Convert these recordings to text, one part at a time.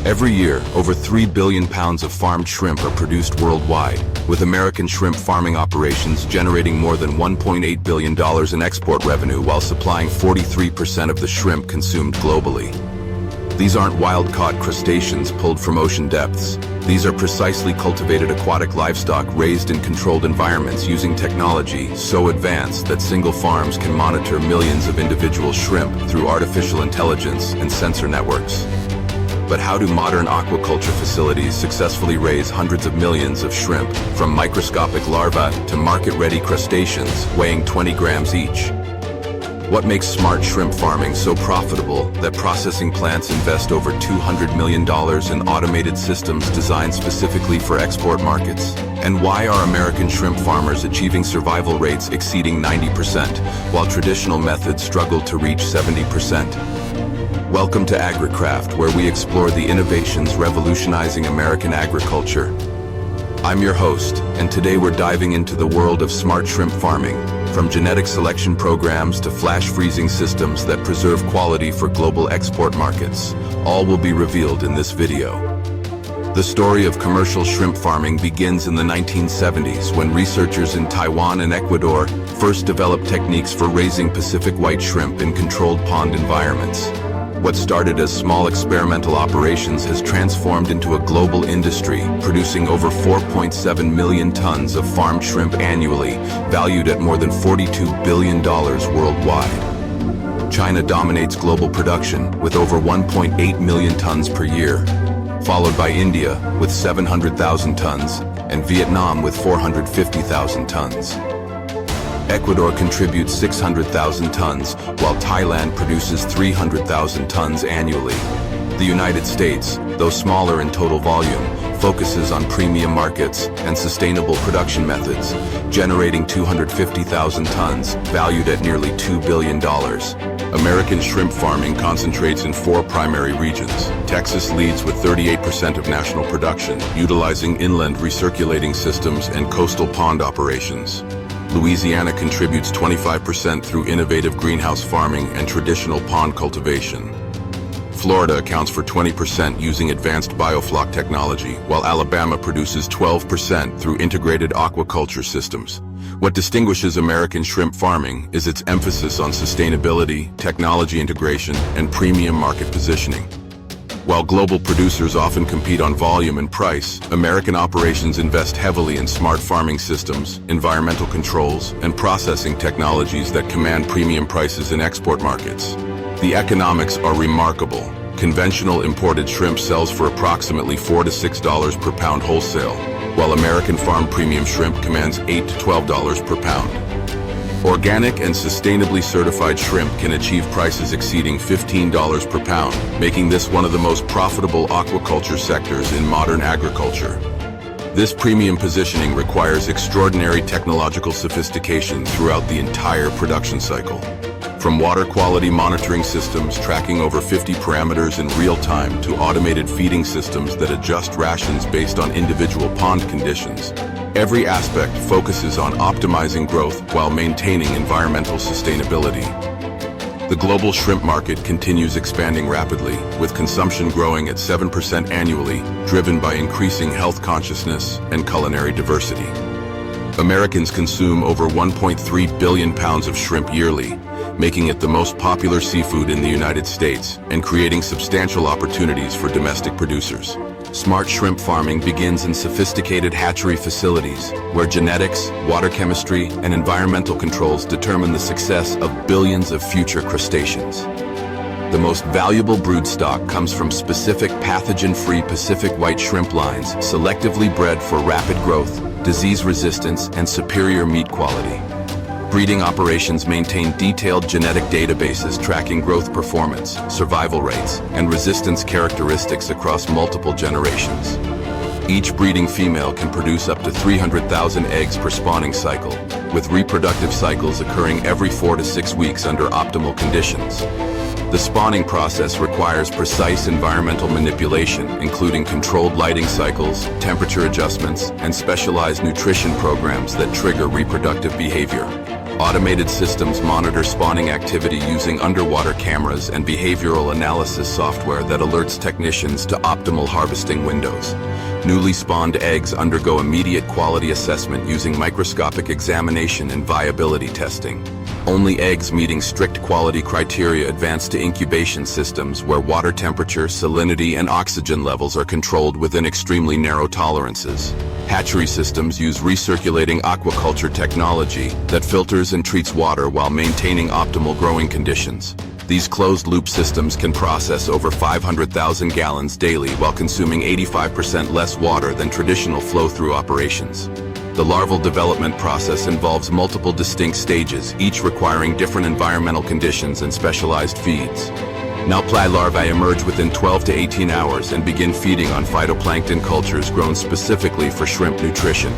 Every year, over 3 billion pounds of farmed shrimp are produced worldwide, with American shrimp farming operations generating more than $1.8 billion in export revenue while supplying 43% of the shrimp consumed globally. These aren't wild-caught crustaceans pulled from ocean depths. These are precisely cultivated aquatic livestock raised in controlled environments using technology so advanced that single farms can monitor millions of individual shrimp through artificial intelligence and sensor networks. But how do modern aquaculture facilities successfully raise hundreds of millions of shrimp, from microscopic larvae to market-ready crustaceans weighing 20 grams each? What makes smart shrimp farming so profitable that processing plants invest over $200 million in automated systems designed specifically for export markets? And why are American shrimp farmers achieving survival rates exceeding 90%, while traditional methods struggle to reach 70%? Welcome to AgriCraft, where we explore the innovations revolutionizing American agriculture. I'm your host, and today we're diving into the world of smart shrimp farming, from genetic selection programs to flash freezing systems that preserve quality for global export markets. All will be revealed in this video. The story of commercial shrimp farming begins in the 1970s when researchers in Taiwan and Ecuador first developed techniques for raising Pacific white shrimp in controlled pond environments. What started as small experimental operations has transformed into a global industry, producing over 4.7 million tons of farmed shrimp annually, valued at more than $42 billion worldwide. China dominates global production with over 1.8 million tons per year, followed by India with 700,000 tons and Vietnam with 450,000 tons. Ecuador contributes 600,000 tons, while Thailand produces 300,000 tons annually. The United States, though smaller in total volume, focuses on premium markets and sustainable production methods, generating 250,000 tons, valued at nearly $2 billion. American shrimp farming concentrates in 4 primary regions. Texas leads with 38% of national production, utilizing inland recirculating systems and coastal pond operations. Louisiana contributes 25% through innovative greenhouse farming and traditional pond cultivation. Florida accounts for 20% using advanced biofloc technology, while Alabama produces 12% through integrated aquaculture systems. What distinguishes American shrimp farming is its emphasis on sustainability, technology integration, and premium market positioning. While global producers often compete on volume and price, American operations invest heavily in smart farming systems, environmental controls, and processing technologies that command premium prices in export markets. The economics are remarkable. Conventional imported shrimp sells for approximately $4 to $6 per pound wholesale, while American farmed premium shrimp commands $8 to $12 per pound. Organic and sustainably certified shrimp can achieve prices exceeding $15 per pound, making this one of the most profitable aquaculture sectors in modern agriculture. This premium positioning requires extraordinary technological sophistication throughout the entire production cycle. From water quality monitoring systems tracking over 50 parameters in real time to automated feeding systems that adjust rations based on individual pond conditions, every aspect focuses on optimizing growth while maintaining environmental sustainability. The global shrimp market continues expanding rapidly, with consumption growing at 7% annually, driven by increasing health consciousness and culinary diversity. Americans consume over 1.3 billion pounds of shrimp yearly, making it the most popular seafood in the United States and creating substantial opportunities for domestic producers. Smart shrimp farming begins in sophisticated hatchery facilities, where genetics, water chemistry, and environmental controls determine the success of billions of future crustaceans. The most valuable broodstock comes from specific pathogen-free Pacific white shrimp lines, selectively bred for rapid growth, disease resistance, and superior meat quality. Breeding operations maintain detailed genetic databases tracking growth performance, survival rates, and resistance characteristics across multiple generations. Each breeding female can produce up to 300,000 eggs per spawning cycle, with reproductive cycles occurring every 4 to 6 weeks under optimal conditions. The spawning process requires precise environmental manipulation, including controlled lighting cycles, temperature adjustments, and specialized nutrition programs that trigger reproductive behavior. Automated systems monitor spawning activity using underwater cameras and behavioral analysis software that alerts technicians to optimal harvesting windows. Newly spawned eggs undergo immediate quality assessment using microscopic examination and viability testing. Only eggs meeting strict quality criteria advance to incubation systems where water temperature, salinity, and oxygen levels are controlled within extremely narrow tolerances. Hatchery systems use recirculating aquaculture technology that filters and treats water while maintaining optimal growing conditions. These closed-loop systems can process over 500,000 gallons daily while consuming 85% less water than traditional flow-through operations. The larval development process involves multiple distinct stages, each requiring different environmental conditions and specialized feeds. Nalply larvae emerge within 12 to 18 hours and begin feeding on phytoplankton cultures grown specifically for shrimp nutrition.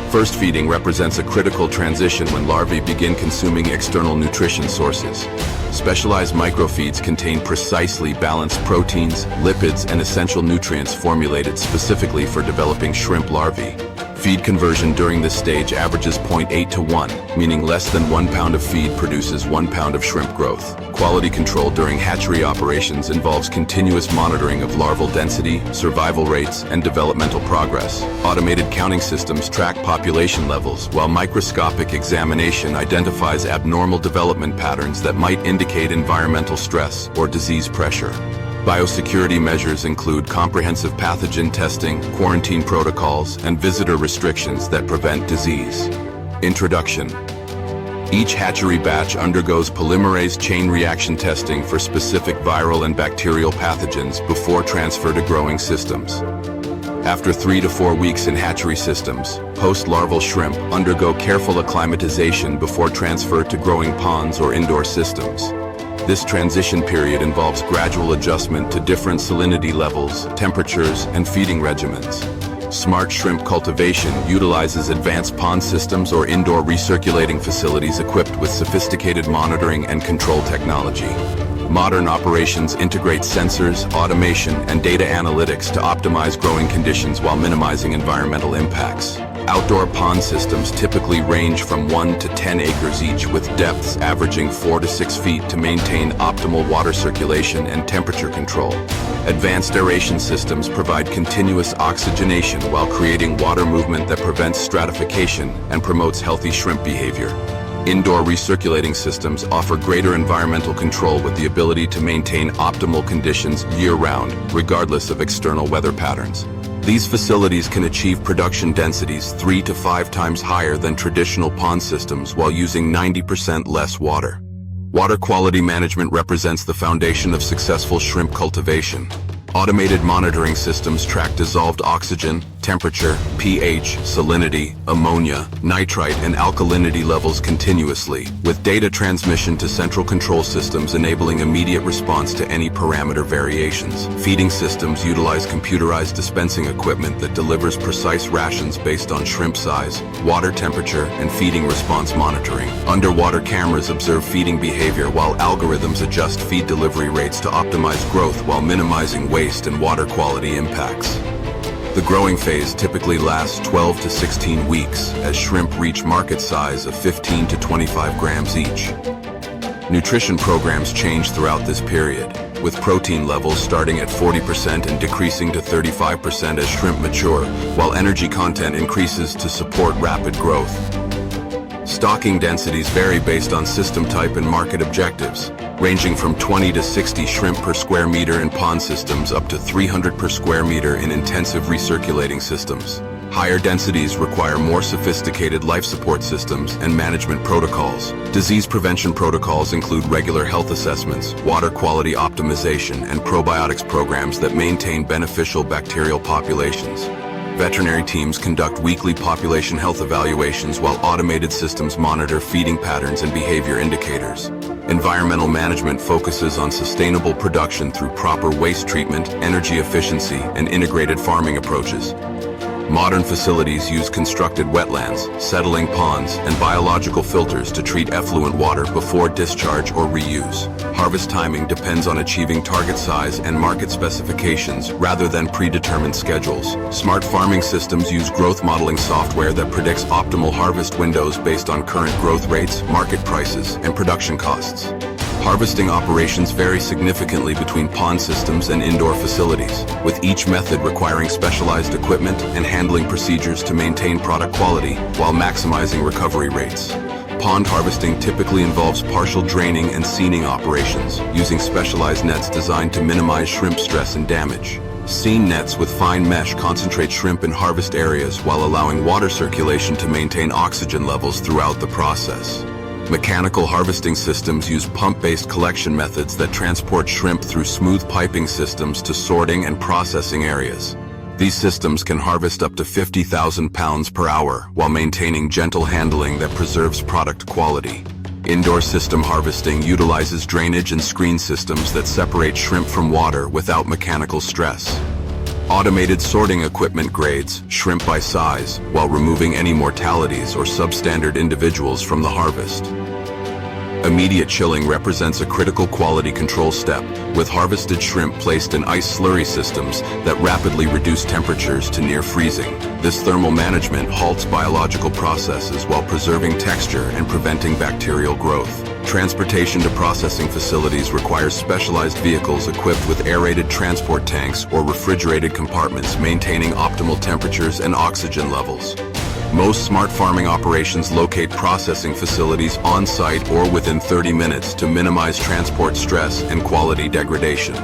First feeding represents a critical transition when larvae begin consuming external nutrition sources. Specialized microfeeds contain precisely balanced proteins, lipids, and essential nutrients formulated specifically for developing shrimp larvae. Feed conversion during this stage averages 0.8 to 1, meaning less than 1 pound of feed produces 1 pound of shrimp growth. Quality control during hatchery operations involves continuous monitoring of larval density, survival rates, and developmental progress. Automated counting systems track population levels, while microscopic examination identifies abnormal development patterns that might indicate environmental stress or disease pressure. Biosecurity measures include comprehensive pathogen testing, quarantine protocols, and visitor restrictions that prevent disease. Introduction. Each hatchery batch undergoes polymerase chain reaction testing for specific viral and bacterial pathogens before transfer to growing systems. After 3 to 4 weeks in hatchery systems, post-larval shrimp undergo careful acclimatization before transfer to growing ponds or indoor systems. This transition period involves gradual adjustment to different salinity levels, temperatures, and feeding regimens. Smart shrimp cultivation utilizes advanced pond systems or indoor recirculating facilities equipped with sophisticated monitoring and control technology. Modern operations integrate sensors, automation, and data analytics to optimize growing conditions while minimizing environmental impacts. Outdoor pond systems typically range from 1 to 10 acres each, with depths averaging 4 to 6 feet to maintain optimal water circulation and temperature control. Advanced aeration systems provide continuous oxygenation while creating water movement that prevents stratification and promotes healthy shrimp behavior. Indoor recirculating systems offer greater environmental control with the ability to maintain optimal conditions year-round, regardless of external weather patterns. These facilities can achieve production densities 3 to 5 times higher than traditional pond systems while using 90% less water. Water quality management represents the foundation of successful shrimp cultivation. Automated monitoring systems track dissolved oxygen, temperature, pH, salinity, ammonia, nitrite, and alkalinity levels continuously, with data transmission to central control systems enabling immediate response to any parameter variations. Feeding systems utilize computerized dispensing equipment that delivers precise rations based on shrimp size, water temperature, and feeding response monitoring. Underwater cameras observe feeding behavior while algorithms adjust feed delivery rates to optimize growth while minimizing waste and water quality impacts. The growing phase typically lasts 12 to 16 weeks as shrimp reach market size of 15 to 25 grams each. Nutrition programs change throughout this period, with protein levels starting at 40% and decreasing to 35% as shrimp mature, while energy content increases to support rapid growth. Stocking densities vary based on system type and market objectives, ranging from 20 to 60 shrimp per square meter in pond systems up to 300 per square meter in intensive recirculating systems. Higher densities require more sophisticated life support systems and management protocols. Disease prevention protocols include regular health assessments, water quality optimization, and probiotics programs that maintain beneficial bacterial populations. Veterinary teams conduct weekly population health evaluations while automated systems monitor feeding patterns and behavior indicators. Environmental management focuses on sustainable production through proper waste treatment, energy efficiency, and integrated farming approaches. Modern facilities use constructed wetlands, settling ponds, and biological filters to treat effluent water before discharge or reuse. Harvest timing depends on achieving target size and market specifications rather than predetermined schedules. Smart farming systems use growth modeling software that predicts optimal harvest windows based on current growth rates, market prices, and production costs. Harvesting operations vary significantly between pond systems and indoor facilities, with each method requiring specialized equipment and handling procedures to maintain product quality while maximizing recovery rates. Pond harvesting typically involves partial draining and seining operations, using specialized nets designed to minimize shrimp stress and damage. Seine nets with fine mesh concentrate shrimp in harvest areas while allowing water circulation to maintain oxygen levels throughout the process. Mechanical harvesting systems use pump-based collection methods that transport shrimp through smooth piping systems to sorting and processing areas. These systems can harvest up to 50,000 pounds per hour while maintaining gentle handling that preserves product quality. Indoor system harvesting utilizes drainage and screen systems that separate shrimp from water without mechanical stress. Automated sorting equipment grades shrimp by size while removing any mortalities or substandard individuals from the harvest. Immediate chilling represents a critical quality control step, with harvested shrimp placed in ice slurry systems that rapidly reduce temperatures to near freezing. This thermal management halts biological processes while preserving texture and preventing bacterial growth. Transportation to processing facilities requires specialized vehicles equipped with aerated transport tanks or refrigerated compartments maintaining optimal temperatures and oxygen levels. Most smart farming operations locate processing facilities on-site or within 30 minutes to minimize transport stress and quality degradation.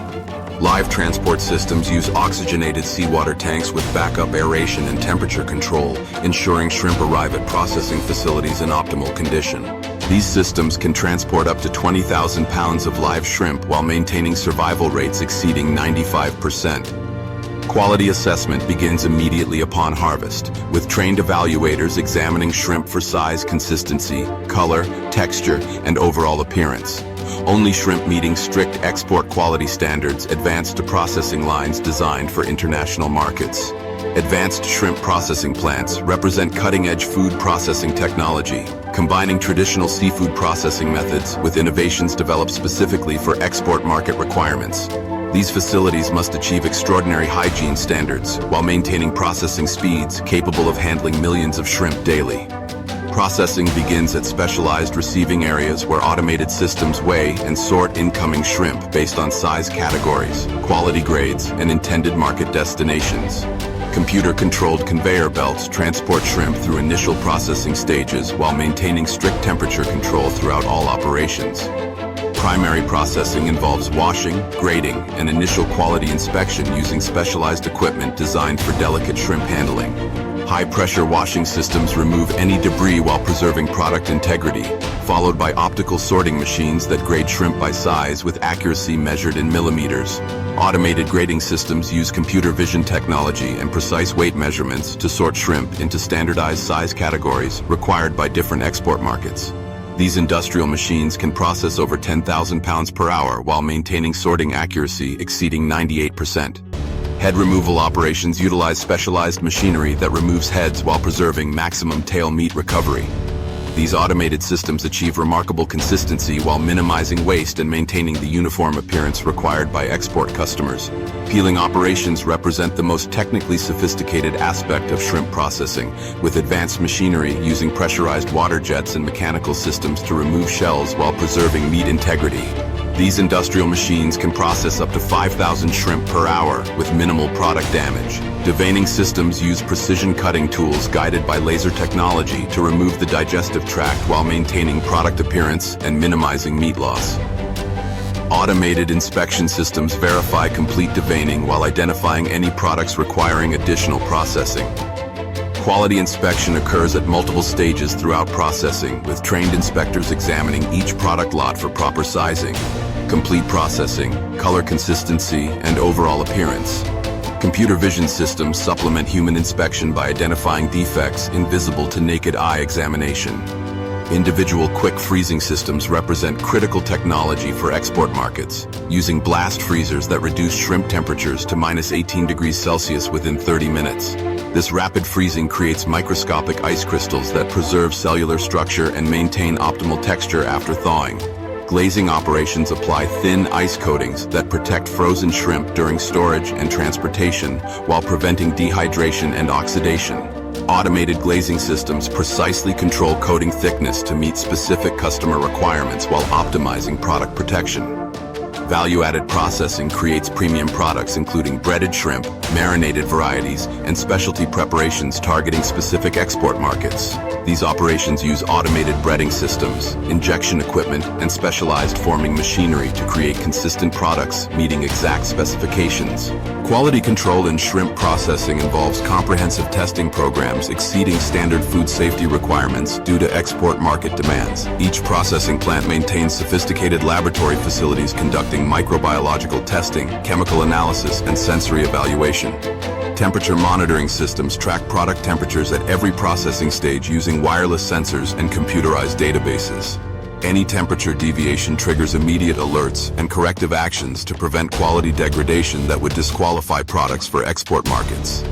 Live transport systems use oxygenated seawater tanks with backup aeration and temperature control, ensuring shrimp arrive at processing facilities in optimal condition. These systems can transport up to 20,000 pounds of live shrimp while maintaining survival rates exceeding 95%. Quality assessment begins immediately upon harvest, with trained evaluators examining shrimp for size, consistency, color, texture, and overall appearance. Only shrimp meeting strict export quality standards advance to processing lines designed for international markets. Advanced shrimp processing plants represent cutting-edge food processing technology, combining traditional seafood processing methods with innovations developed specifically for export market requirements. These facilities must achieve extraordinary hygiene standards while maintaining processing speeds capable of handling millions of shrimp daily. Processing begins at specialized receiving areas where automated systems weigh and sort incoming shrimp based on size categories, quality grades, and intended market destinations. Computer-controlled conveyor belts transport shrimp through initial processing stages while maintaining strict temperature control throughout all operations. Primary processing involves washing, grading, and initial quality inspection using specialized equipment designed for delicate shrimp handling. High-pressure washing systems remove any debris while preserving product integrity, followed by optical sorting machines that grade shrimp by size with accuracy measured in millimeters. Automated grading systems use computer vision technology and precise weight measurements to sort shrimp into standardized size categories required by different export markets. These industrial machines can process over 10,000 pounds per hour while maintaining sorting accuracy exceeding 98%. Head removal operations utilize specialized machinery that removes heads while preserving maximum tail meat recovery. These automated systems achieve remarkable consistency while minimizing waste and maintaining the uniform appearance required by export customers. Peeling operations represent the most technically sophisticated aspect of shrimp processing, with advanced machinery using pressurized water jets and mechanical systems to remove shells while preserving meat integrity. These industrial machines can process up to 5,000 shrimp per hour with minimal product damage. Deveining systems use precision cutting tools guided by laser technology to remove the digestive tract while maintaining product appearance and minimizing meat loss. Automated inspection systems verify complete deveining while identifying any products requiring additional processing. Quality inspection occurs at multiple stages throughout processing, with trained inspectors examining each product lot for proper sizing, complete processing, color consistency, and overall appearance. Computer vision systems supplement human inspection by identifying defects invisible to naked eye examination. Individual quick freezing systems represent critical technology for export markets, using blast freezers that reduce shrimp temperatures to -18 degrees Celsius within 30 minutes. This rapid freezing creates microscopic ice crystals that preserve cellular structure and maintain optimal texture after thawing. Glazing operations apply thin ice coatings that protect frozen shrimp during storage and transportation while preventing dehydration and oxidation. Automated glazing systems precisely control coating thickness to meet specific customer requirements while optimizing product protection. Value-added processing creates premium products including breaded shrimp, marinated varieties, and specialty preparations targeting specific export markets. These operations use automated breading systems, injection equipment, and specialized forming machinery to create consistent products meeting exact specifications. Quality control in shrimp processing involves comprehensive testing programs exceeding standard food safety requirements due to export market demands. Each processing plant maintains sophisticated laboratory facilities conducting microbiological testing, chemical analysis, and sensory evaluation. Temperature monitoring systems track product temperatures at every processing stage using wireless sensors and computerized databases. Any temperature deviation triggers immediate alerts and corrective actions to prevent quality degradation that would disqualify products for export markets.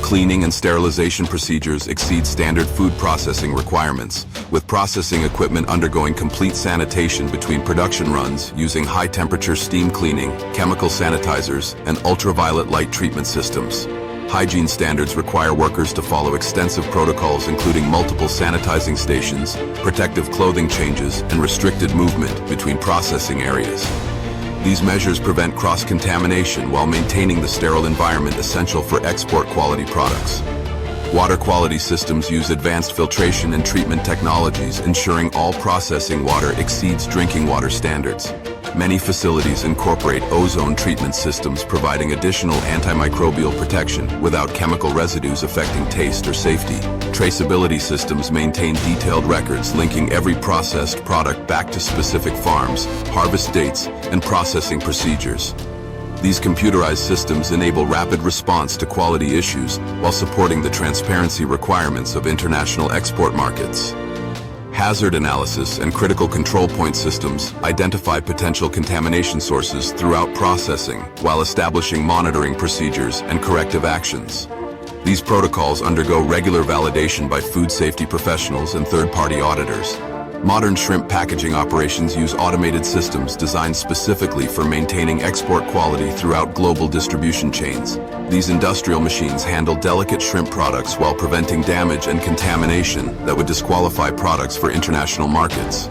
Cleaning and sterilization procedures exceed standard food processing requirements, with processing equipment undergoing complete sanitation between production runs using high-temperature steam cleaning, chemical sanitizers, and ultraviolet light treatment systems. Hygiene standards require workers to follow extensive protocols including multiple sanitizing stations, protective clothing changes, and restricted movement between processing areas. These measures prevent cross-contamination while maintaining the sterile environment essential for export quality products. Water quality systems use advanced filtration and treatment technologies, ensuring all processing water exceeds drinking water standards. Many facilities incorporate ozone treatment systems providing additional antimicrobial protection without chemical residues affecting taste or safety. Traceability systems maintain detailed records linking every processed product back to specific farms, harvest dates, and processing procedures. These computerized systems enable rapid response to quality issues while supporting the transparency requirements of international export markets. Hazard analysis and critical control point systems identify potential contamination sources throughout processing while establishing monitoring procedures and corrective actions. These protocols undergo regular validation by food safety professionals and third-party auditors. Modern shrimp packaging operations use automated systems designed specifically for maintaining export quality throughout global distribution chains. These industrial machines handle delicate shrimp products while preventing damage and contamination that would disqualify products for international markets.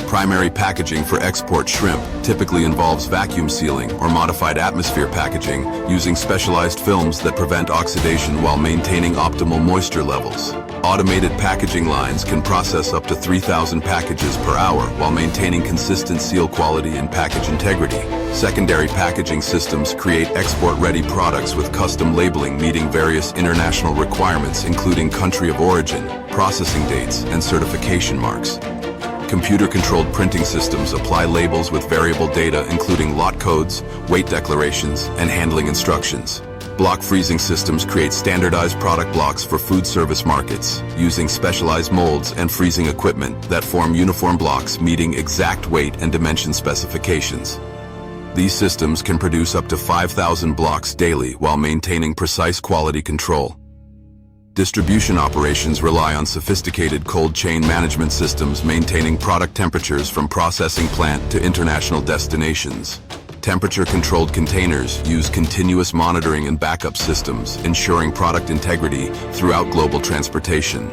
Primary packaging for export shrimp typically involves vacuum sealing or modified atmosphere packaging using specialized films that prevent oxidation while maintaining optimal moisture levels. Automated packaging lines can process up to 3,000 packages per hour while maintaining consistent seal quality and package integrity. Secondary packaging systems create export-ready products with custom labeling meeting various international requirements including country of origin, processing dates, and certification marks. Computer-controlled printing systems apply labels with variable data including lot codes, weight declarations, and handling instructions. Block freezing systems create standardized product blocks for food service markets, using specialized molds and freezing equipment that form uniform blocks meeting exact weight and dimension specifications. These systems can produce up to 5,000 blocks daily while maintaining precise quality control. Distribution operations rely on sophisticated cold chain management systems maintaining product temperatures from processing plant to international destinations. Temperature-controlled containers use continuous monitoring and backup systems, ensuring product integrity throughout global transportation.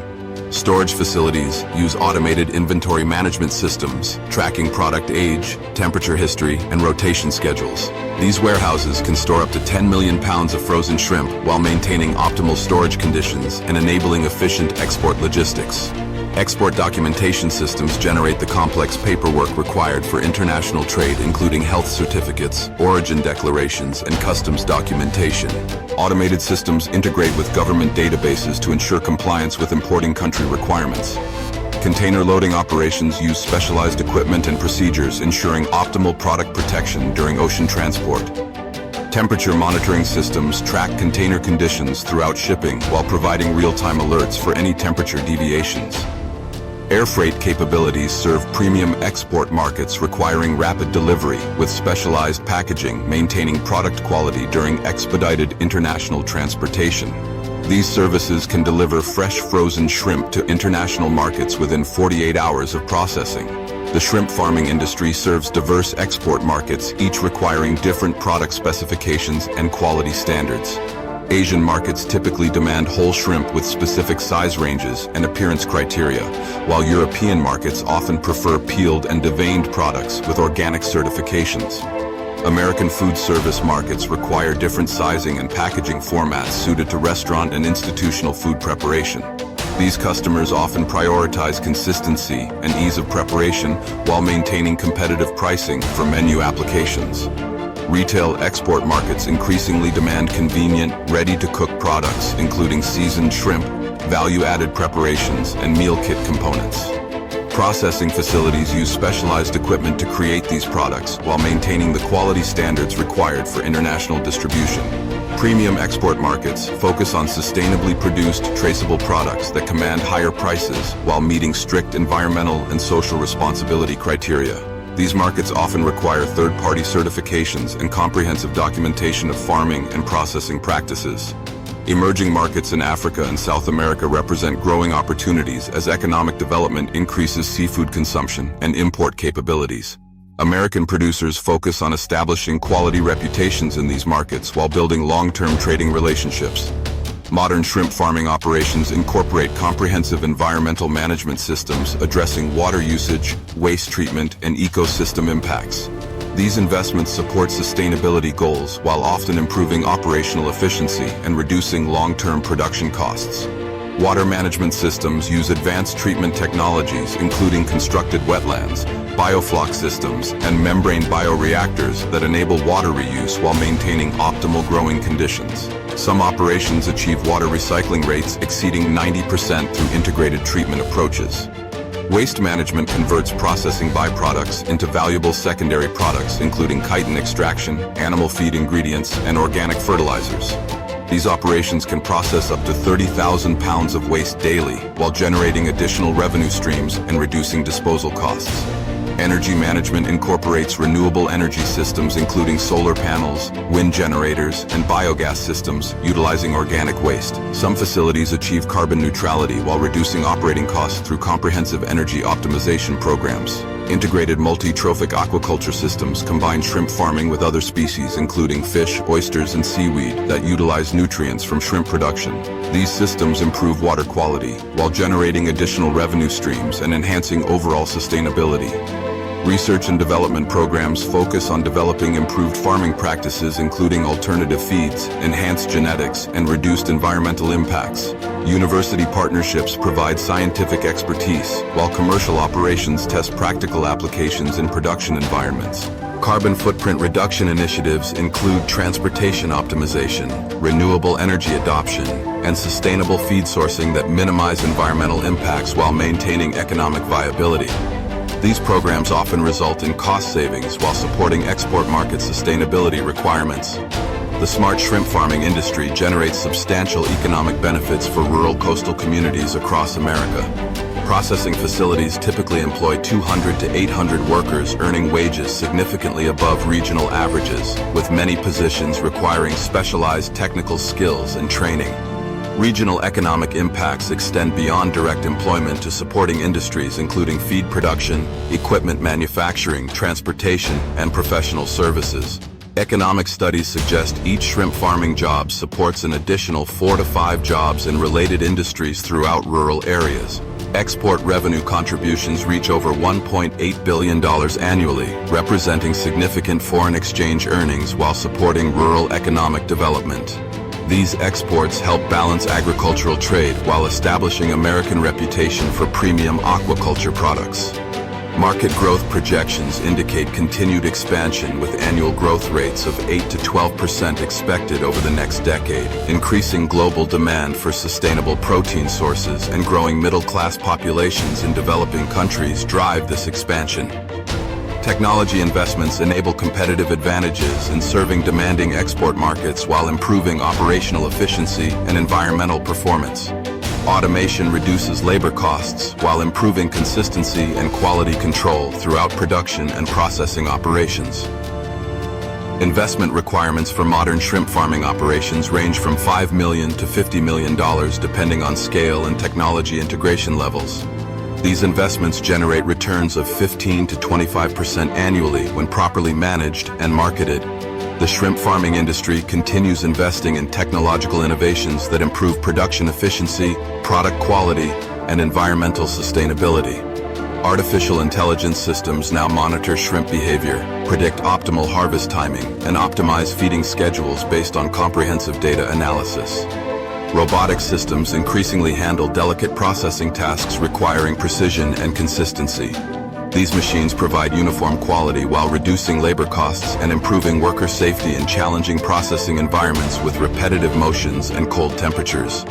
Storage facilities use automated inventory management systems, tracking product age, temperature history, and rotation schedules. These warehouses can store up to 10 million pounds of frozen shrimp while maintaining optimal storage conditions and enabling efficient export logistics. Export documentation systems generate the complex paperwork required for international trade, including health certificates, origin declarations, and customs documentation. Automated systems integrate with government databases to ensure compliance with importing country requirements. Container loading operations use specialized equipment and procedures, ensuring optimal product protection during ocean transport. Temperature monitoring systems track container conditions throughout shipping while providing real-time alerts for any temperature deviations. Air freight capabilities serve premium export markets requiring rapid delivery with specialized packaging, maintaining product quality during expedited international transportation. These services can deliver fresh frozen shrimp to international markets within 48 hours of processing. The shrimp farming industry serves diverse export markets, each requiring different product specifications and quality standards. Asian markets typically demand whole shrimp with specific size ranges and appearance criteria, while European markets often prefer peeled and deveined products with organic certifications. American food service markets require different sizing and packaging formats suited to restaurant and institutional food preparation. These customers often prioritize consistency and ease of preparation while maintaining competitive pricing for menu applications. Retail export markets increasingly demand convenient, ready-to-cook products, including seasoned shrimp, value-added preparations, and meal kit components. Processing facilities use specialized equipment to create these products while maintaining the quality standards required for international distribution. Premium export markets focus on sustainably produced, traceable products that command higher prices while meeting strict environmental and social responsibility criteria. These markets often require third-party certifications and comprehensive documentation of farming and processing practices. Emerging markets in Africa and South America represent growing opportunities as economic development increases seafood consumption and import capabilities. American producers focus on establishing quality reputations in these markets while building long-term trading relationships. Modern shrimp farming operations incorporate comprehensive environmental management systems addressing water usage, waste treatment, and ecosystem impacts. These investments support sustainability goals while often improving operational efficiency and reducing long-term production costs. Water management systems use advanced treatment technologies including constructed wetlands, biofloc systems, and membrane bioreactors that enable water reuse while maintaining optimal growing conditions. Some operations achieve water recycling rates exceeding 90% through integrated treatment approaches. Waste management converts processing byproducts into valuable secondary products including chitin extraction, animal feed ingredients, and organic fertilizers. These operations can process up to 30,000 pounds of waste daily while generating additional revenue streams and reducing disposal costs. Energy management incorporates renewable energy systems including solar panels, wind generators, and biogas systems utilizing organic waste. Some facilities achieve carbon neutrality while reducing operating costs through comprehensive energy optimization programs. Integrated multi-trophic aquaculture systems combine shrimp farming with other species including fish, oysters, and seaweed that utilize nutrients from shrimp production. These systems improve water quality while generating additional revenue streams and enhancing overall sustainability. Research and development programs focus on developing improved farming practices including alternative feeds, enhanced genetics, and reduced environmental impacts. University partnerships provide scientific expertise, while commercial operations test practical applications in production environments. Carbon footprint reduction initiatives include transportation optimization, renewable energy adoption, and sustainable feed sourcing that minimize environmental impacts while maintaining economic viability. These programs often result in cost savings while supporting export market sustainability requirements. The smart shrimp farming industry generates substantial economic benefits for rural coastal communities across America. Processing facilities typically employ 200 to 800 workers earning wages significantly above regional averages, with many positions requiring specialized technical skills and training. Regional economic impacts extend beyond direct employment to supporting industries including feed production, equipment manufacturing, transportation, and professional services. Economic studies suggest each shrimp farming job supports an additional 4 to 5 jobs in related industries throughout rural areas. Export revenue contributions reach over $1.8 billion annually, representing significant foreign exchange earnings while supporting rural economic development. These exports help balance agricultural trade while establishing American reputation for premium aquaculture products. Market growth projections indicate continued expansion with annual growth rates of 8 to 12% expected over the next decade. Increasing global demand for sustainable protein sources and growing middle-class populations in developing countries drive this expansion. Technology investments enable competitive advantages in serving demanding export markets while improving operational efficiency and environmental performance. Automation reduces labor costs while improving consistency and quality control throughout production and processing operations. Investment requirements for modern shrimp farming operations range from $5 million to $50 million depending on scale and technology integration levels. These investments generate returns of 15 to 25% annually when properly managed and marketed. The shrimp farming industry continues investing in technological innovations that improve production efficiency, product quality, and environmental sustainability. Artificial intelligence systems now monitor shrimp behavior, predict optimal harvest timing, and optimize feeding schedules based on comprehensive data analysis. Robotic systems increasingly handle delicate processing tasks requiring precision and consistency. These machines provide uniform quality while reducing labor costs and improving worker safety in challenging processing environments with repetitive motions and cold temperatures.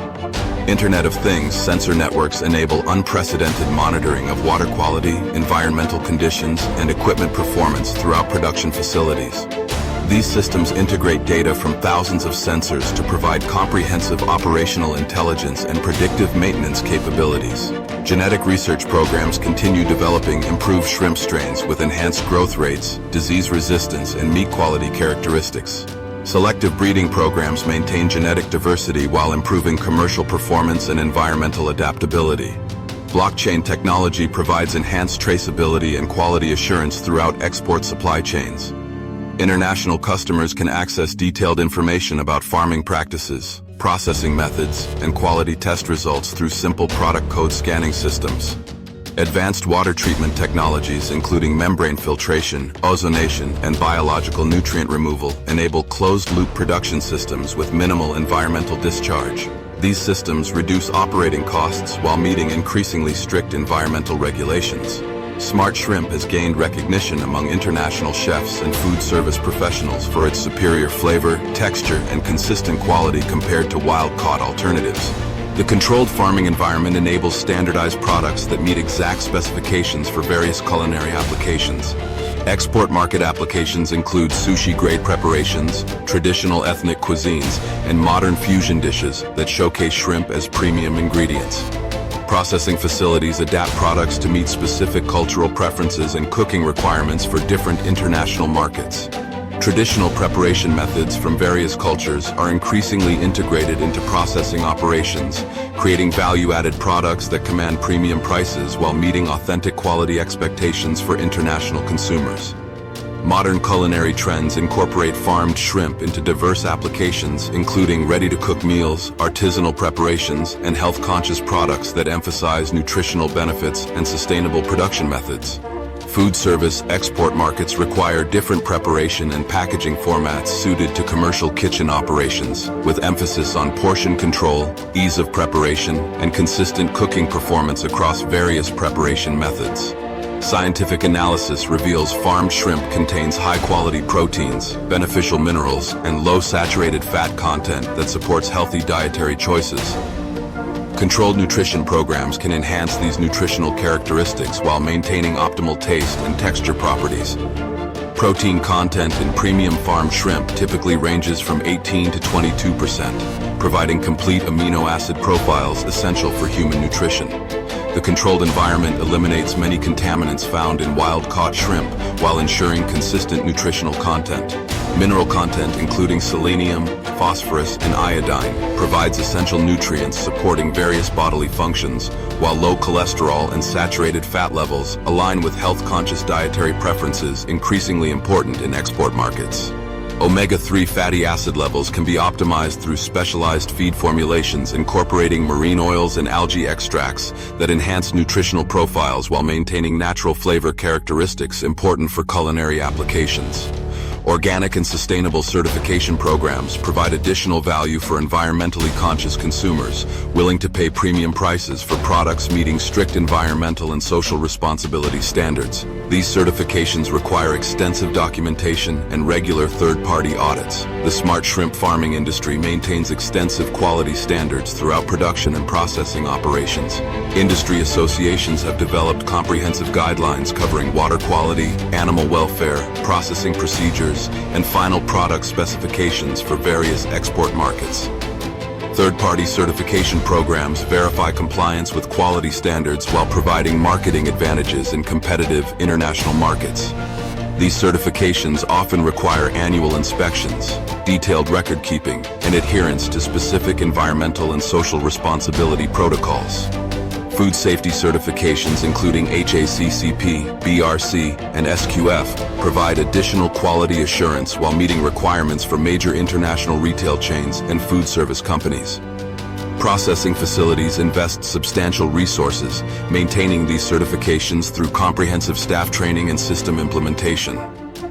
Internet of Things sensor networks enable unprecedented monitoring of water quality, environmental conditions, and equipment performance throughout production facilities. These systems integrate data from thousands of sensors to provide comprehensive operational intelligence and predictive maintenance capabilities. Genetic research programs continue developing improved shrimp strains with enhanced growth rates, disease resistance, and meat quality characteristics. Selective breeding programs maintain genetic diversity while improving commercial performance and environmental adaptability. Blockchain technology provides enhanced traceability and quality assurance throughout export supply chains. International customers can access detailed information about farming practices, processing methods, and quality test results through simple product code scanning systems. Advanced water treatment technologies, including membrane filtration, ozonation, and biological nutrient removal, enable closed-loop production systems with minimal environmental discharge. These systems reduce operating costs while meeting increasingly strict environmental regulations. Smart shrimp has gained recognition among international chefs and food service professionals for its superior flavor, texture, and consistent quality compared to wild-caught alternatives. The controlled farming environment enables standardized products that meet exact specifications for various culinary applications. Export market applications include sushi-grade preparations, traditional ethnic cuisines, and modern fusion dishes that showcase shrimp as premium ingredients. Processing facilities adapt products to meet specific cultural preferences and cooking requirements for different international markets. Traditional preparation methods from various cultures are increasingly integrated into processing operations, creating value-added products that command premium prices while meeting authentic quality expectations for international consumers. Modern culinary trends incorporate farmed shrimp into diverse applications, including ready-to-cook meals, artisanal preparations, and health-conscious products that emphasize nutritional benefits and sustainable production methods. Food service export markets require different preparation and packaging formats suited to commercial kitchen operations, with emphasis on portion control, ease of preparation, and consistent cooking performance across various preparation methods. Scientific analysis reveals farmed shrimp contains high-quality proteins, beneficial minerals, and low saturated fat content that supports healthy dietary choices. Controlled nutrition programs can enhance these nutritional characteristics while maintaining optimal taste and texture properties. Protein content in premium farmed shrimp typically ranges from 18 to 22%, providing complete amino acid profiles essential for human nutrition. The controlled environment eliminates many contaminants found in wild-caught shrimp while ensuring consistent nutritional content. Mineral content, including selenium, phosphorus, and iodine, provides essential nutrients supporting various bodily functions, while low cholesterol and saturated fat levels align with health-conscious dietary preferences increasingly important in export markets. Omega-3 fatty acid levels can be optimized through specialized feed formulations incorporating marine oils and algae extracts that enhance nutritional profiles while maintaining natural flavor characteristics important for culinary applications. Organic and sustainable certification programs provide additional value for environmentally conscious consumers willing to pay premium prices for products meeting strict environmental and social responsibility standards. These certifications require extensive documentation and regular third-party audits. The smart shrimp farming industry maintains extensive quality standards throughout production and processing operations. Industry associations have developed comprehensive guidelines covering water quality, animal welfare, processing procedures, and final product specifications for various export markets. Third-party certification programs verify compliance with quality standards while providing marketing advantages in competitive international markets. These certifications often require annual inspections, detailed record keeping, and adherence to specific environmental and social responsibility protocols. Food safety certifications including HACCP, BRC, and SQF provide additional quality assurance while meeting requirements for major international retail chains and food service companies. Processing facilities invest substantial resources maintaining these certifications through comprehensive staff training and system implementation.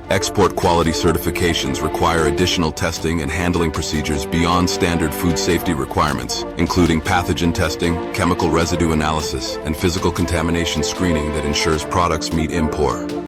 Export quality certifications require additional testing and handling procedures beyond standard food safety requirements, including pathogen testing, chemical residue analysis, and physical contamination screening that ensures products meet import.